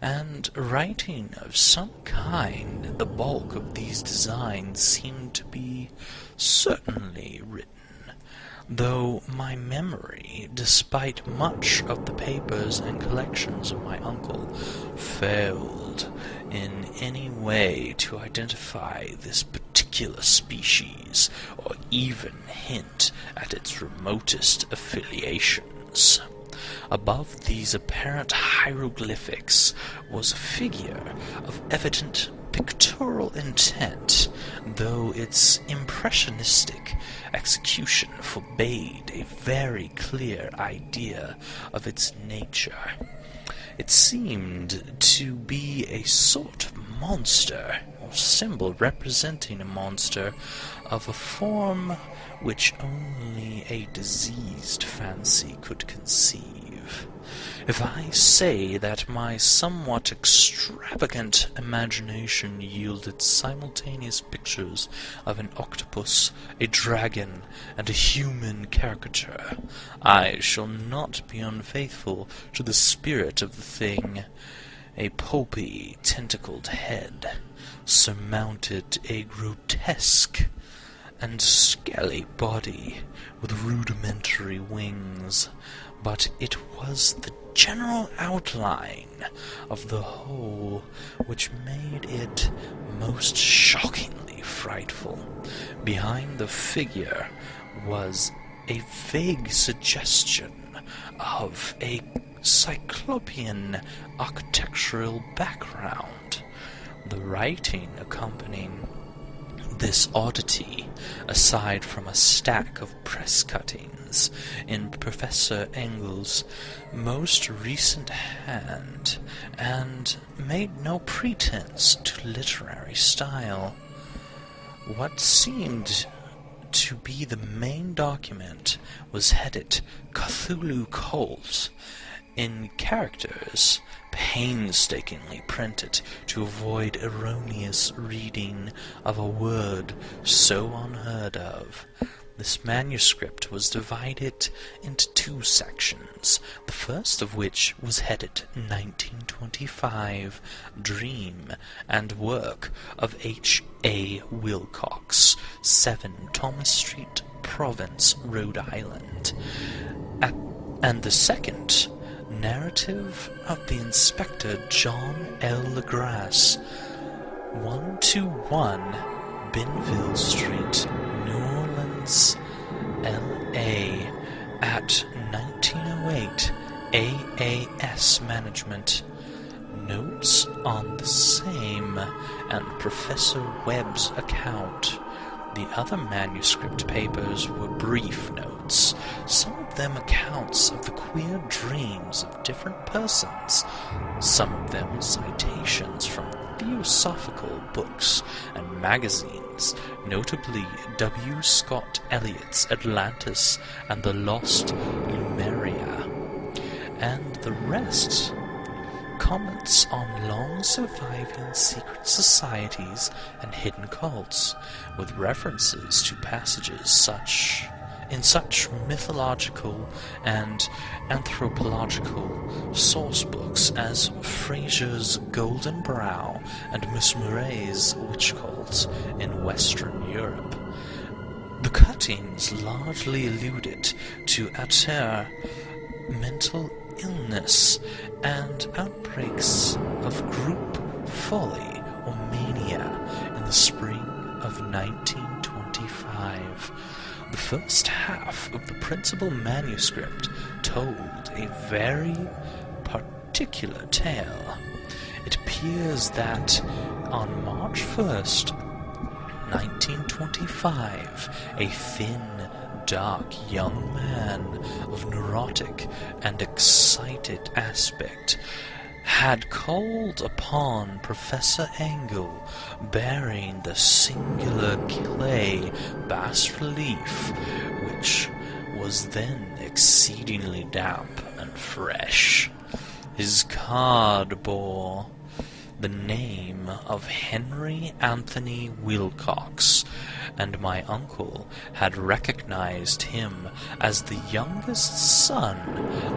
and writing of some kind. The bulk of these designs seemed to be certainly written, though my memory, despite much of the papers and collections of my uncle, failed in any way to identify this particular species, or even hint at its remotest affiliations. Above these apparent hieroglyphics was a figure of evident pictorial intent, though its impressionistic execution forbade a very clear idea of its nature. It seemed to be a sort of monster, or symbol representing a monster, of a form which only a diseased fancy could conceive. If I say that my somewhat extravagant imagination yielded simultaneous pictures of an octopus, a dragon, and a human caricature, I shall not be unfaithful to the spirit of the thing. A pulpy, tentacled head surmounted a grotesque and scaly body with rudimentary wings, but it was the general outline of the whole which made it most shockingly frightful. Behind the figure was a vague suggestion of a cyclopean architectural background. The writing accompanying this oddity, aside from a stack of press cuttings in Professor Engel's most recent hand, and made no pretense to literary style. What seemed to be the main document was headed Cthulhu Cult, in characters painstakingly printed to avoid erroneous reading of a word so unheard of. This manuscript was divided into two sections, the first of which was headed 1925, Dream and Work of H. A. Wilcox, 7 Thomas Street, Province, Rhode Island, and the second, Narrative of the Inspector John L. LeGrasse, 121 Binville Street, New Orleans, L.A., at 1908 AAS Management. Notes on the same, and Professor Webb's account. The other manuscript papers were brief notes, some of them accounts of the queer dreams of different persons, some of them citations from theosophical books and magazines, notably W. Scott Eliot's Atlantis and the Lost Lemuria, and the rest comments on long-surviving secret societies and hidden cults, with references to passages in such mythological and anthropological sourcebooks as Fraser's Golden Brow and Miss Murray's Witch Cult in Western Europe. The cuttings largely alluded to Ater, mental illness, and outbreaks of group folly or mania in the spring of 1925. The first half of the principal manuscript told a very particular tale. It appears that on March 1st, 1925, a thin, dark young man of neurotic and excited aspect had called upon Professor Engel, bearing the singular clay bas-relief, which was then exceedingly damp and fresh. His card bore the name of Henry Anthony Wilcox, and my uncle had recognized him as the youngest son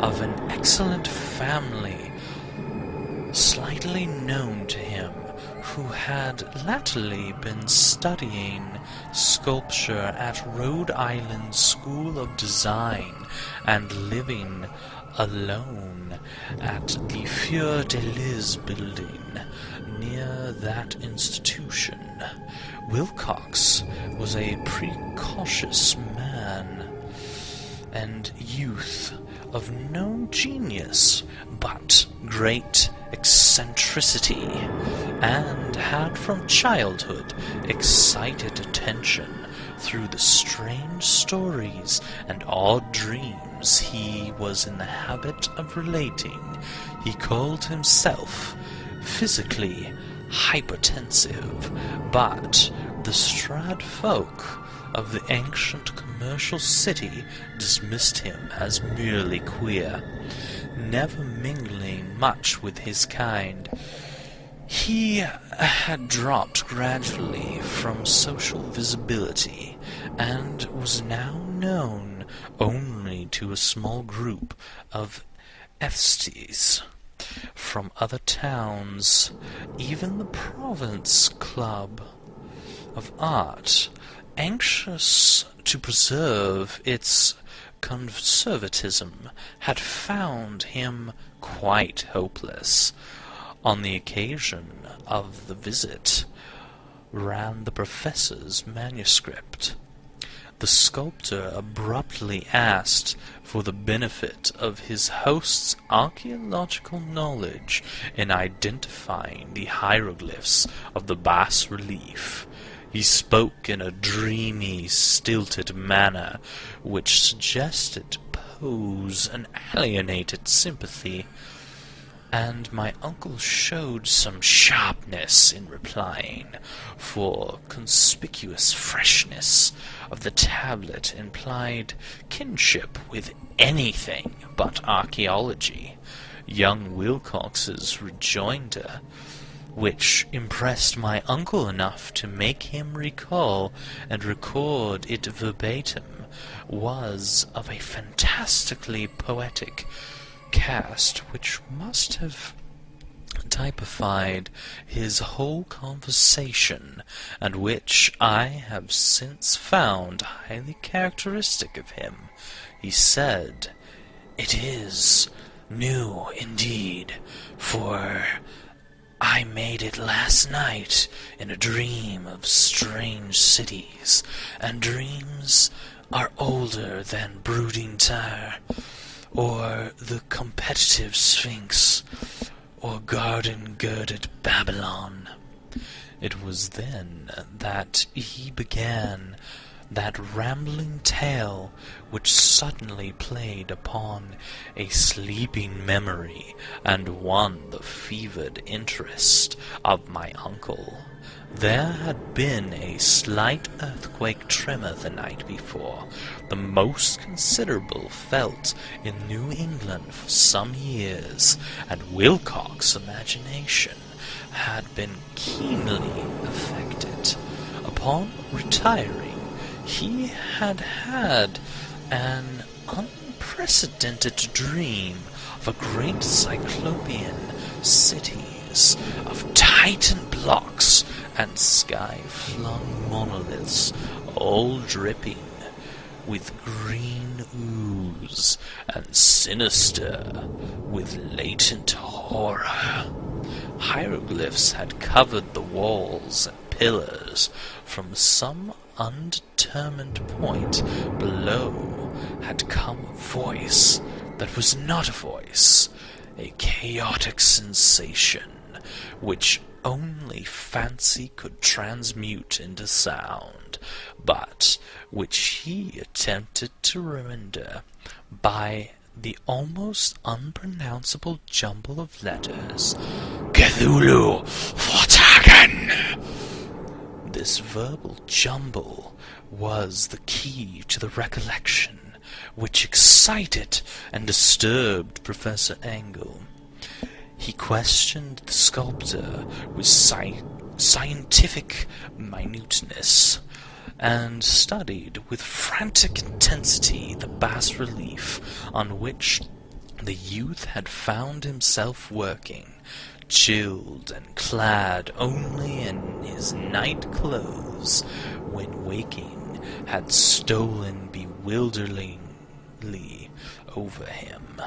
of an excellent family, slight widely known to him, who had latterly been studying sculpture at Rhode Island School of Design and living alone at the Fleur de Lis building near that institution. Wilcox was a precocious man and youth of no genius but great eccentricity, and had from childhood excited attention through the strange stories and odd dreams he was in the habit of relating. He called himself physically hypertensive, but the Strad folk of the ancient commercial city dismissed him as merely queer, never mingling much with his kind. He had dropped gradually from social visibility, and was now known only to a small group of aesthetes from other towns. Even the Province Club of Art, anxious to preserve its conservatism, had found him quite hopeless. On the occasion of the visit ran the professor's manuscript. The sculptor abruptly asked for the benefit of his host's archaeological knowledge in identifying the hieroglyphs of the bas-relief. He spoke in a dreamy, stilted manner, which suggested pose and alienated sympathy, and my uncle showed some sharpness in replying, for conspicuous freshness of the tablet implied kinship with anything but archaeology. Young Wilcox's rejoinder, which impressed my uncle enough to make him recall and record it verbatim, was of a fantastically poetic cast which must have typified his whole conversation, and which I have since found highly characteristic of him. He said, "It is new indeed, for I made it last night in a dream of strange cities, and dreams are older than brooding Tyre, or the competitive Sphinx, or garden-girded Babylon." It was then that he began that rambling tale which suddenly played upon a sleeping memory and won the fevered interest of my uncle. There had been a slight earthquake tremor the night before, the most considerable felt in New England for some years, and Wilcox's imagination had been keenly affected. Upon retiring, he had had an unprecedented dream of a great cyclopean cities of Titan blocks and sky-flung monoliths, all dripping with green ooze and sinister with latent horror. Hieroglyphs had covered the walls and pillars. From some undetermined point below had come a voice that was not a voice, a chaotic sensation which only fancy could transmute into sound, but which he attempted to render by the almost unpronounceable jumble of letters, Cthulhu Fortagen. This verbal jumble was the key to the recollection which excited and disturbed Professor Engel. He questioned the sculptor with scientific minuteness, and studied with frantic intensity the bas-relief on which the youth had found himself working, chilled and clad only in his night clothes, when waking, had stolen bewilderingly over him.